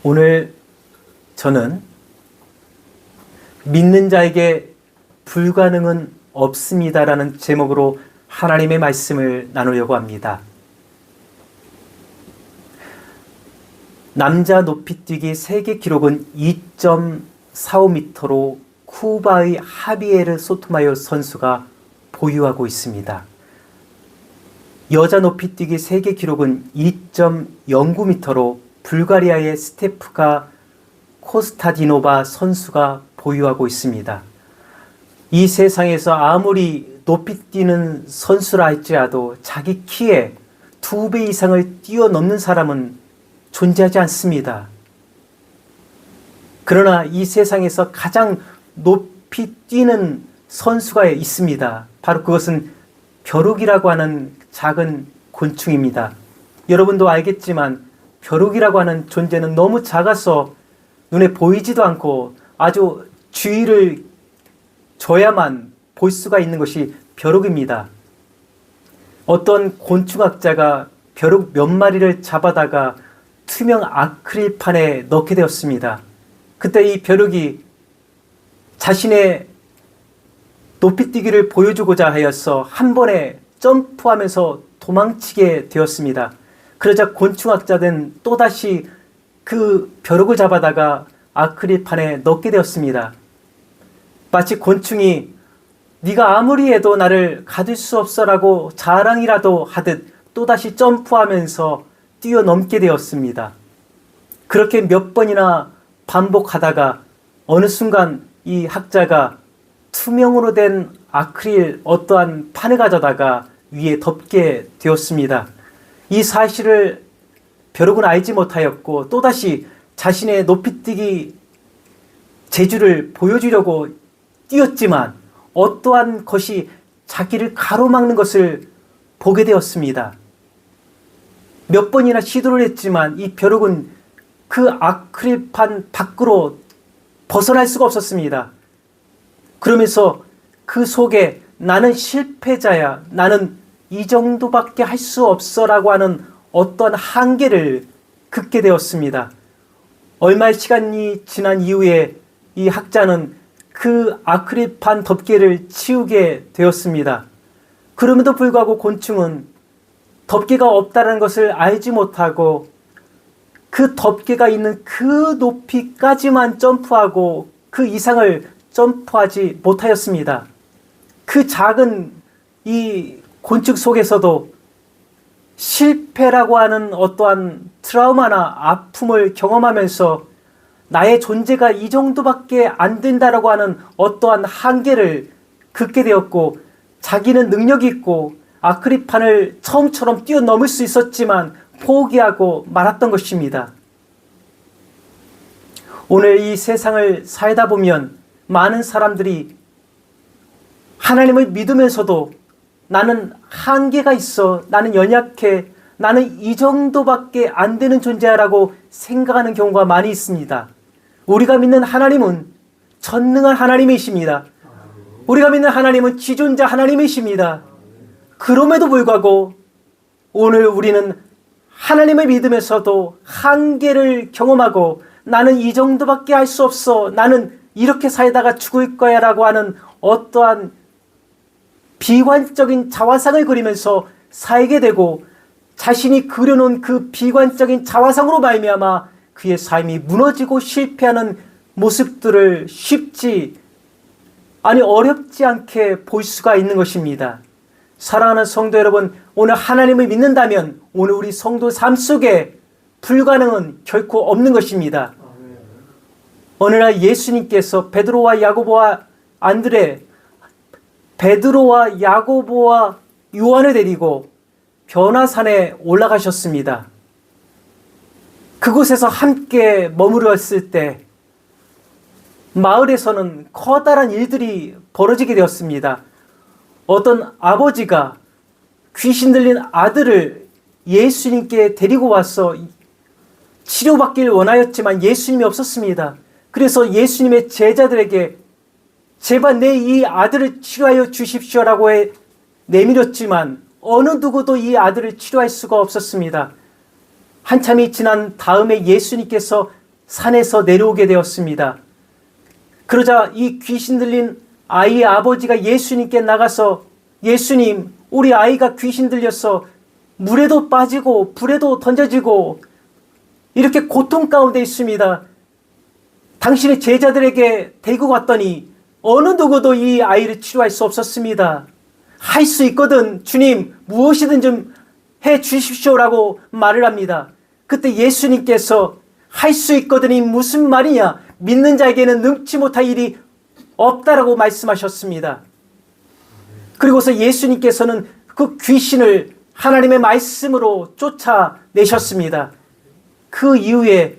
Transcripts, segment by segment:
오늘 저는 믿는 자에게 불가능은 없습니다라는 제목으로 하나님의 말씀을 나누려고 합니다. 남자 높이뛰기 세계 기록은 2.45m로 쿠바의 하비에르 소토마요 선수가 보유하고 있습니다. 여자 높이뛰기 세계 기록은 2.09m로 불가리아의 스테프가 코스타디노바 선수가 보유하고 있습니다. 이 세상에서 아무리 높이 뛰는 선수라 할지라도 자기 키에 2배 이상을 뛰어넘는 사람은 존재하지 않습니다. 그러나 이 세상에서 가장 높이 뛰는 선수가 있습니다. 바로 그것은 벼룩이라고 하는 작은 곤충입니다. 여러분도 알겠지만 벼룩이라고 하는 존재는 너무 작아서 눈에 보이지도 않고 아주 주의를 줘야만 볼 수가 있는 것이 벼룩입니다. 어떤 곤충학자가 벼룩 몇 마리를 잡아다가 투명 아크릴판에 넣게 되었습니다. 그때 이 벼룩이 자신의 높이뛰기를 보여주고자 하여서 한 번에 점프하면서 도망치게 되었습니다. 그러자 곤충학자는 또다시 그 벼룩을 잡아다가 아크릴판에 넣게 되었습니다. 마치 곤충이 네가 아무리 해도 나를 가둘 수 없어라고 자랑이라도 하듯 또다시 점프하면서 뛰어넘게 되었습니다. 그렇게 몇 번이나 반복하다가 어느 순간 이 학자가 투명으로 된 아크릴 어떠한 판을 가져다가 위에 덮게 되었습니다. 이 사실을 벼룩은 알지 못하였고 또다시 자신의 높이뛰기 재주를 보여주려고 뛰었지만 어떠한 것이 자기를 가로막는 것을 보게 되었습니다. 몇 번이나 시도를 했지만 이 벼룩은 그 아크릴판 밖으로 벗어날 수가 없었습니다. 그러면서 그 속에 나는 실패자야, 나는 이 정도밖에 할 수 없어라고 하는 어떤 한계를 긋게 되었습니다. 얼마의 시간이 지난 이후에 이 학자는 그 아크릴판 덮개를 치우게 되었습니다. 그럼에도 불구하고 곤충은 덮개가 없다는 것을 알지 못하고 그 덮개가 있는 그 높이까지만 점프하고 그 이상을 점프하지 못하였습니다. 그 작은 이 곤충 속에서도 실패라고 하는 어떠한 트라우마나 아픔을 경험하면서 나의 존재가 이 정도밖에 안 된다라고 하는 어떠한 한계를 긋게 되었고 자기는 능력이 있고 아크릴판을 처음처럼 뛰어넘을 수 있었지만 포기하고 말았던 것입니다. 오늘 이 세상을 살다 보면 많은 사람들이 하나님을 믿으면서도 나는 한계가 있어, 나는 연약해, 나는 이 정도밖에 안 되는 존재라고 생각하는 경우가 많이 있습니다. 우리가 믿는 하나님은 전능한 하나님이십니다. 우리가 믿는 하나님은 지존자 하나님이십니다. 그럼에도 불구하고 오늘 우리는 하나님을 믿으면서도 한계를 경험하고 나는 이 정도밖에 할 수 없어, 나는 이렇게 살다가 죽을 거야 라고 하는 어떠한 비관적인 자화상을 그리면서 살게 되고 자신이 그려놓은 그 비관적인 자화상으로 말미암아 그의 삶이 무너지고 실패하는 모습들을 어렵지 않게 볼 수가 있는 것입니다. 사랑하는 성도 여러분, 오늘 하나님을 믿는다면 오늘 우리 성도 삶 속에 불가능은 결코 없는 것입니다. 어느 날 예수님께서 베드로와 야고보와 요한을 데리고 변화산에 올라가셨습니다. 그곳에서 함께 머무르었을 때 마을에서는 커다란 일들이 벌어지게 되었습니다. 어떤 아버지가 귀신 들린 아들을 예수님께 데리고 와서 치료받기를 원하였지만 예수님이 없었습니다. 그래서 예수님의 제자들에게 제발 내 이 아들을 치료하여 주십시오라고 내밀었지만 어느 누구도 이 아들을 치료할 수가 없었습니다. 한참이 지난 다음에 예수님께서 산에서 내려오게 되었습니다. 그러자 이 귀신 들린 아이의 아버지가 예수님께 나가서 예수님, 우리 아이가 귀신 들려서 물에도 빠지고 불에도 던져지고 이렇게 고통 가운데 있습니다. 당신의 제자들에게 데리고 갔더니 어느 누구도 이 아이를 치료할 수 없었습니다. 할 수 있거든 주님, 무엇이든 좀 해 주십시오라고 말을 합니다. 그때 예수님께서 할 수 있거든이 무슨 말이냐, 믿는 자에게는 능치 못할 일이 없다라고 말씀하셨습니다. 그리고서 예수님께서는 그 귀신을 하나님의 말씀으로 쫓아내셨습니다. 그 이후에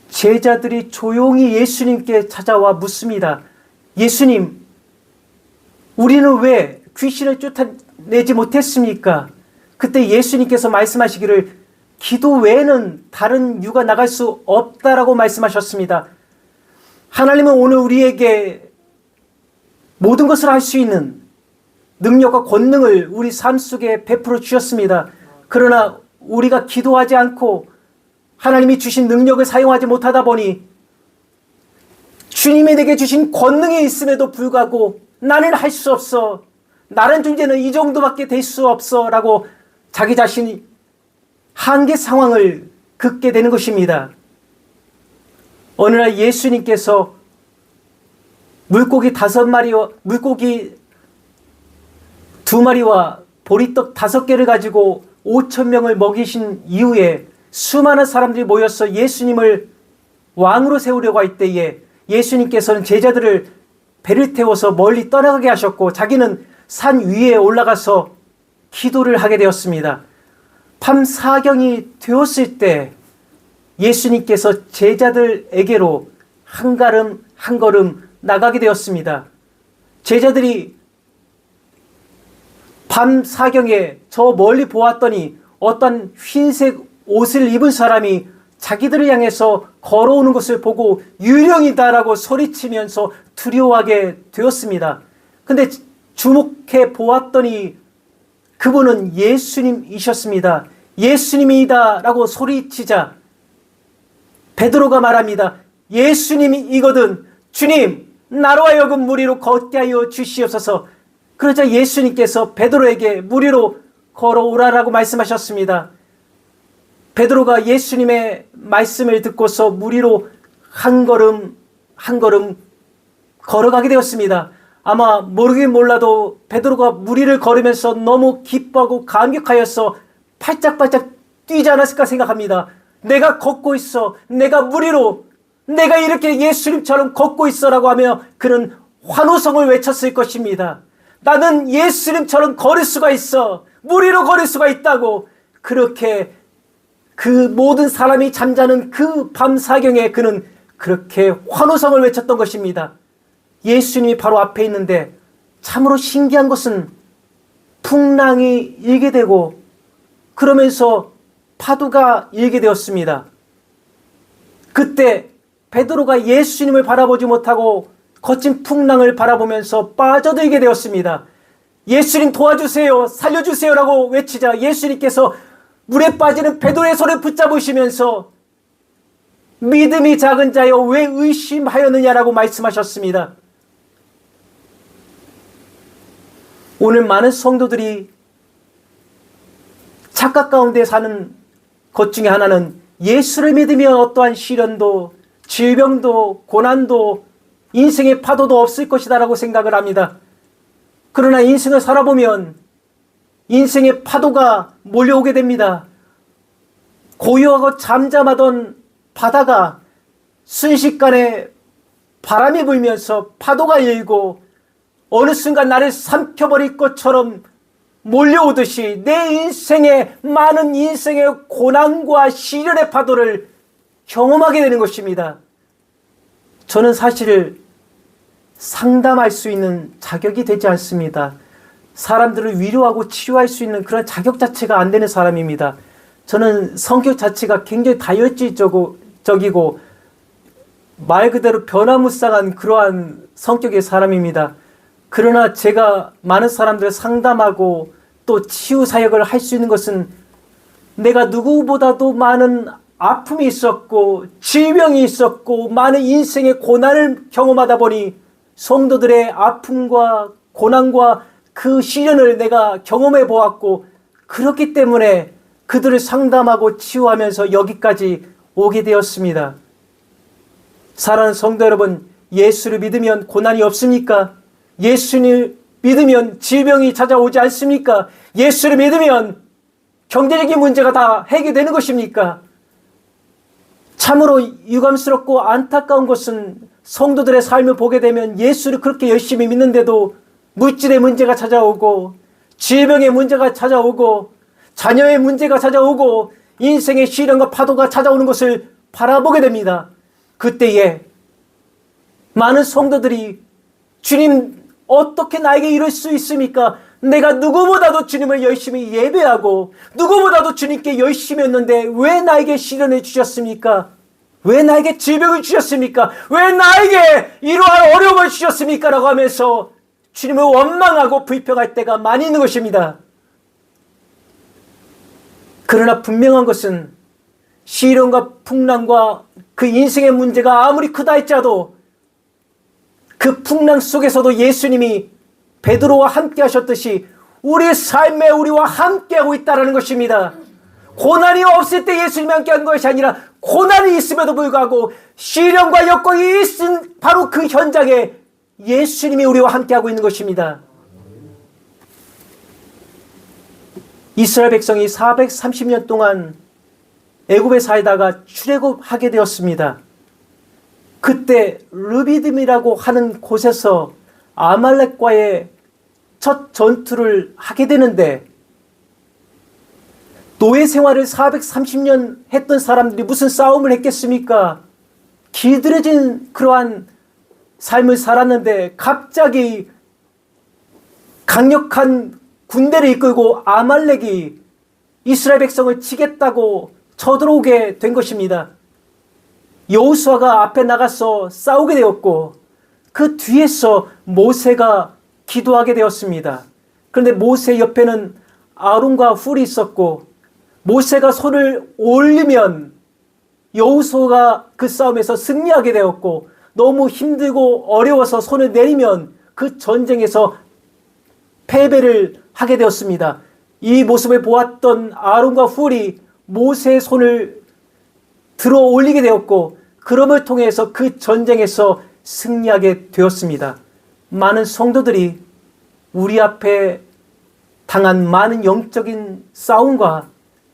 제자들이 조용히 예수님께 찾아와 묻습니다. 예수님, 우리는 왜 귀신을 쫓아내지 못했습니까? 그때 예수님께서 말씀하시기를 기도 외에는 다른 유가 나갈 수 없다라고 말씀하셨습니다. 하나님은 오늘 우리에게 모든 것을 할 수 있는 능력과 권능을 우리 삶 속에 베풀어 주셨습니다. 그러나 우리가 기도하지 않고 하나님이 주신 능력을 사용하지 못하다 보니 주님이 내게 주신 권능이 있음에도 불구하고 나는 할 수 없어, 나란 존재는 이 정도밖에 될 수 없어 라고 자기 자신이 한계 상황을 겪게 되는 것입니다. 어느 날 예수님께서 물고기 2마리와 보리떡 5개를 가지고 5,000명을 먹이신 이후에 수많은 사람들이 모여서 예수님을 왕으로 세우려고 할 때에 예수님께서는 제자들을 배를 태워서 멀리 떠나가게 하셨고 자기는 산 위에 올라가서 기도를 하게 되었습니다. 밤 사경이 되었을 때 예수님께서 제자들에게로 한 걸음 한 걸음 나가게 되었습니다. 제자들이 밤 사경에 저 멀리 보았더니 어떤 흰색 옷을 입은 사람이 자기들을 향해서 걸어오는 것을 보고 유령이다라고 소리치면서 두려워하게 되었습니다. 근데 주목해 보았더니 그분은 예수님이셨습니다. 예수님이다라고 소리치자 베드로가 말합니다. 예수님이거든 주님, 나로 하여금 물 위로 걷게 하여 주시옵소서. 그러자 예수님께서 베드로에게 물 위로 걸어오라라고 말씀하셨습니다. 베드로가 예수님의 말씀을 듣고서 물 위로 한 걸음 한 걸음 걸어가게 되었습니다. 아마 모르긴 몰라도 베드로가 물 위를 걸으면서 너무 기뻐하고 감격하여서 팔짝팔짝 뛰지 않았을까 생각합니다. 내가 걷고 있어, 내가 물 위로, 내가 이렇게 예수님처럼 걷고 있어라고 하며 그는 환호성을 외쳤을 것입니다. 나는 예수님처럼 걸을 수가 있어, 물 위로 걸을 수가 있다고. 그렇게 그 모든 사람이 잠자는 그 밤 사경에 그는 그렇게 환호성을 외쳤던 것입니다. 예수님이 바로 앞에 있는데 참으로 신기한 것은 풍랑이 일게 되고 그러면서 파도가 일게 되었습니다. 그때 베드로가 예수님을 바라보지 못하고 거친 풍랑을 바라보면서 빠져들게 되었습니다. 예수님 도와주세요, 살려주세요라고 외치자 예수님께서 물에 빠지는 베드로의 손을 붙잡으시면서 믿음이 작은 자여 왜 의심하였느냐라고 말씀하셨습니다. 오늘 많은 성도들이 착각 가운데 사는 것 중에 하나는 예수를 믿으면 어떠한 시련도 질병도 고난도 인생의 파도도 없을 것이다 라고 생각을 합니다. 그러나 인생을 살아보면 인생의 파도가 몰려오게 됩니다. 고요하고 잠잠하던 바다가 순식간에 바람이 불면서 파도가 일고 어느 순간 나를 삼켜버릴 것처럼 몰려오듯이 내 인생의 많은 인생의 고난과 시련의 파도를 경험하게 되는 것입니다. 저는 사실 상담할 수 있는 자격이 되지 않습니다. 사람들을 위로하고 치유할 수 있는 그런 자격 자체가 안 되는 사람입니다. 저는 성격 자체가 굉장히 다혈질적이고 말 그대로 변화무쌍한 그러한 성격의 사람입니다. 그러나 제가 많은 사람들을 상담하고 또 치유 사역을 할 수 있는 것은 내가 누구보다도 많은 아픔이 있었고 질병이 있었고 많은 인생의 고난을 경험하다 보니 성도들의 아픔과 고난과 그 시련을 내가 경험해 보았고 그렇기 때문에 그들을 상담하고 치유하면서 여기까지 오게 되었습니다. 사랑하는 성도 여러분, 예수를 믿으면 고난이 없습니까? 예수를 믿으면 질병이 찾아오지 않습니까? 예수를 믿으면 경제적인 문제가 다 해결되는 것입니까? 참으로 유감스럽고 안타까운 것은 성도들의 삶을 보게 되면 예수를 그렇게 열심히 믿는데도 물질의 문제가 찾아오고 질병의 문제가 찾아오고 자녀의 문제가 찾아오고 인생의 시련과 파도가 찾아오는 것을 바라보게 됩니다. 그때에 많은 성도들이 주님 어떻게 나에게 이럴 수 있습니까? 내가 누구보다도 주님을 열심히 예배하고 누구보다도 주님께 열심히 했는데 왜 나에게 시련을 주셨습니까? 왜 나에게 질병을 주셨습니까? 왜 나에게 이러한 어려움을 주셨습니까? 라고 하면서 주님을 원망하고 불평할 때가 많이 있는 것입니다. 그러나 분명한 것은 시련과 풍랑과 그 인생의 문제가 아무리 크다 할지라도 그 풍랑 속에서도 예수님이 베드로와 함께 하셨듯이 우리 삶에 우리와 함께하고 있다는 것입니다. 고난이 없을 때 예수님이 함께한 것이 아니라 고난이 있음에도 불구하고 시련과 역경이 있은 바로 그 현장에 예수님이 우리와 함께하고 있는 것입니다. 이스라엘 백성이 430년 동안 애굽에 살다가 출애굽하게 되었습니다. 그때 르비딤이라고 하는 곳에서 아말렉과의 첫 전투를 하게 되는데 노예 생활을 430년 했던 사람들이 무슨 싸움을 했겠습니까? 길들여진 그러한 삶을 살았는데 갑자기 강력한 군대를 이끌고 아말렉이 이스라엘 백성을 치겠다고 쳐들어오게 된 것입니다. 여호수아가 앞에 나가서 싸우게 되었고 그 뒤에서 모세가 기도하게 되었습니다. 그런데 모세 옆에는 아론과 훌이 있었고 모세가 손을 올리면 여호수아가 그 싸움에서 승리하게 되었고 너무 힘들고 어려워서 손을 내리면 그 전쟁에서 패배를 하게 되었습니다. 이 모습을 보았던 아론과 훌이 모세의 손을 들어 올리게 되었고 그럼을 통해서 그 전쟁에서 승리하게 되었습니다. 많은 성도들이 우리 앞에 당한 많은 영적인 싸움과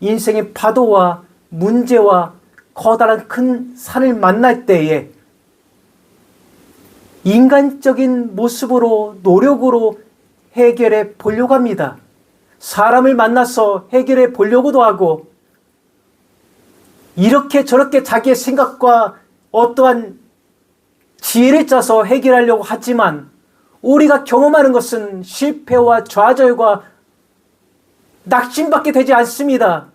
인생의 파도와 문제와 커다란 큰 산을 만날 때에 인간적인 모습으로 노력으로 해결해 보려고 합니다. 사람을 만나서 해결해 보려고도 하고 이렇게 저렇게 자기의 생각과 어떠한 지혜를 짜서 해결하려고 하지만 우리가 경험하는 것은 실패와 좌절과 낙심밖에 되지 않습니다.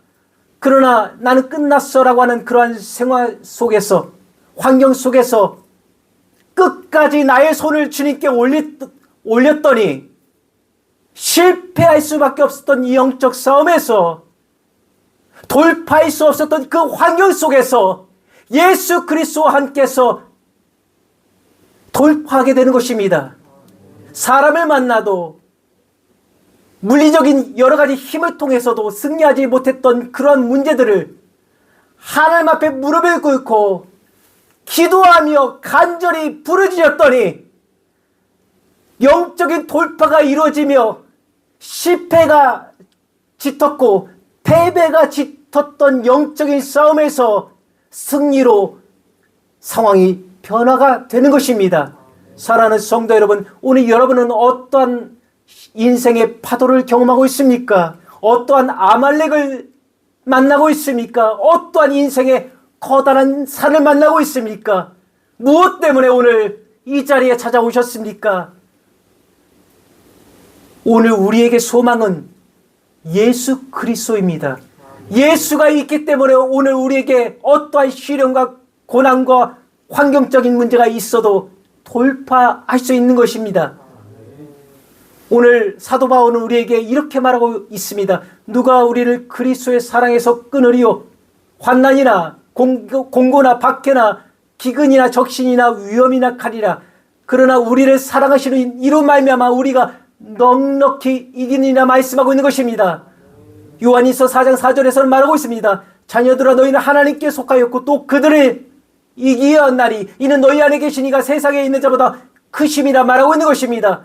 그러나 나는 끝났어 라고 하는 그러한 생활 속에서 환경 속에서 끝까지 나의 손을 주님께 올렸더니 실패할 수밖에 없었던 이 영적 싸움에서 돌파할 수 없었던 그 환경 속에서 예수 그리스도와 함께서 돌파하게 되는 것입니다. 사람을 만나도 물리적인 여러 가지 힘을 통해서도 승리하지 못했던 그런 문제들을 하나님 앞에 무릎을 꿇고 기도하며 간절히 부르짖었더니 영적인 돌파가 이루어지며 실패가 짙었고 패배가 짙었던 영적인 싸움에서 승리로 상황이 변화가 되는 것입니다. 사랑하는 성도 여러분, 오늘 여러분은 어떠한 인생의 파도를 경험하고 있습니까? 어떠한 아말렉을 만나고 있습니까? 어떠한 인생의 커다란 산을 만나고 있습니까? 무엇 때문에 오늘 이 자리에 찾아오셨습니까? 오늘 우리에게 소망은 예수 그리스도입니다. 예수가 있기 때문에 오늘 우리에게 어떠한 시련과 고난과 환경적인 문제가 있어도 돌파할 수 있는 것입니다. 오늘 사도 바울은 우리에게 이렇게 말하고 있습니다. 누가 우리를 그리스도의 사랑에서 끊으리요? 환난이나 공고나 박해나 기근이나 적신이나 위험이나 칼이라. 그러나 우리를 사랑하시는 이로 말미암아 우리가 넉넉히 이기니라 말씀하고 있는 것입니다. 요한일서 4장 4절에서는 말하고 있습니다. 자녀들아 너희는 하나님께 속하였고 또 그들을 이기었나니 이는 너희 안에 계신 이가 세상에 있는 자보다 크심이라 말하고 있는 것입니다.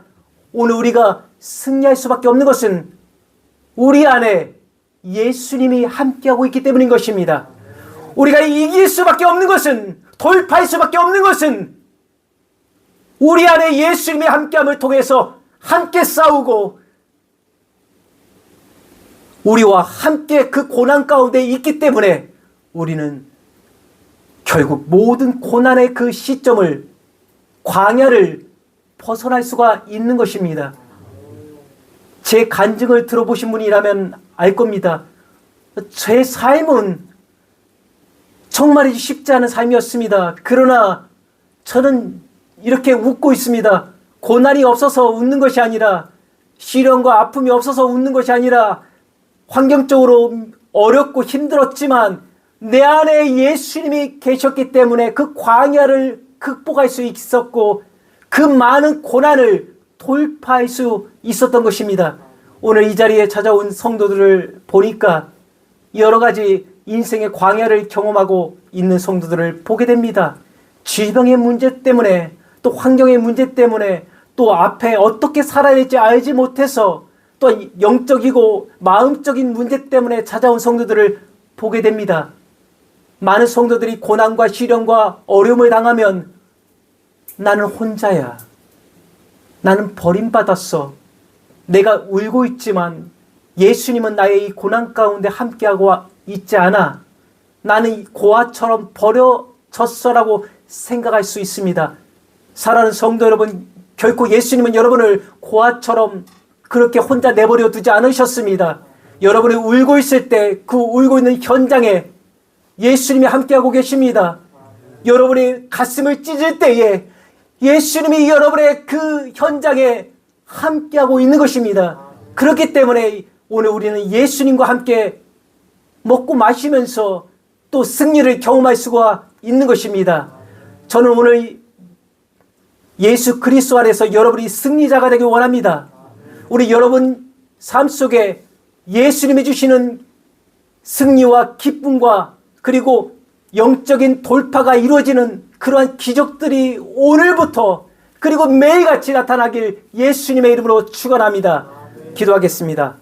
오늘 우리가 승리할 수밖에 없는 것은 우리 안에 예수님이 함께하고 있기 때문인 것입니다. 우리가 이길 수밖에 없는 것은, 돌파할 수밖에 없는 것은 우리 안에 예수님이 함께함을 통해서 함께 싸우고 우리와 함께 그 고난 가운데 있기 때문에 우리는 결국 모든 고난의 그 시점을, 광야를 벗어날 수가 있는 것입니다. 제 간증을 들어보신 분이라면 알 겁니다. 제 삶은 정말 쉽지 않은 삶이었습니다. 그러나 저는 이렇게 웃고 있습니다. 고난이 없어서 웃는 것이 아니라, 시련과 아픔이 없어서 웃는 것이 아니라, 환경적으로 어렵고 힘들었지만 내 안에 예수님이 계셨기 때문에 그 광야를 극복할 수 있었고 그 많은 고난을 돌파할 수 있었던 것입니다. 오늘 이 자리에 찾아온 성도들을 보니까 여러 가지 인생의 광야를 경험하고 있는 성도들을 보게 됩니다. 질병의 문제 때문에, 또 환경의 문제 때문에, 또 앞에 어떻게 살아야 될지 알지 못해서, 또 영적이고 마음적인 문제 때문에 찾아온 성도들을 보게 됩니다. 많은 성도들이 고난과 시련과 어려움을 당하면 나는 혼자야. 나는 버림받았어. 내가 울고 있지만 예수님은 나의 이 고난 가운데 함께하고 있지 않아. 나는 고아처럼 버려졌어라고 생각할 수 있습니다. 사랑하는 성도 여러분, 결코 예수님은 여러분을 고아처럼 그렇게 혼자 내버려 두지 않으셨습니다. 여러분이 울고 있을 때 그 울고 있는 현장에 예수님이 함께하고 계십니다. 여러분이 가슴을 찢을 때에 예수님이 여러분의 그 현장에 함께하고 있는 것입니다. 그렇기 때문에 오늘 우리는 예수님과 함께 먹고 마시면서 또 승리를 경험할 수가 있는 것입니다. 저는 오늘 예수 그리스도 안에서 여러분이 승리자가 되길 원합니다. 우리 여러분 삶 속에 예수님이 주시는 승리와 기쁨과 그리고 영적인 돌파가 이루어지는 그러한 기적들이 오늘부터 그리고 매일같이 나타나길 예수님의 이름으로 축원합니다. 기도하겠습니다.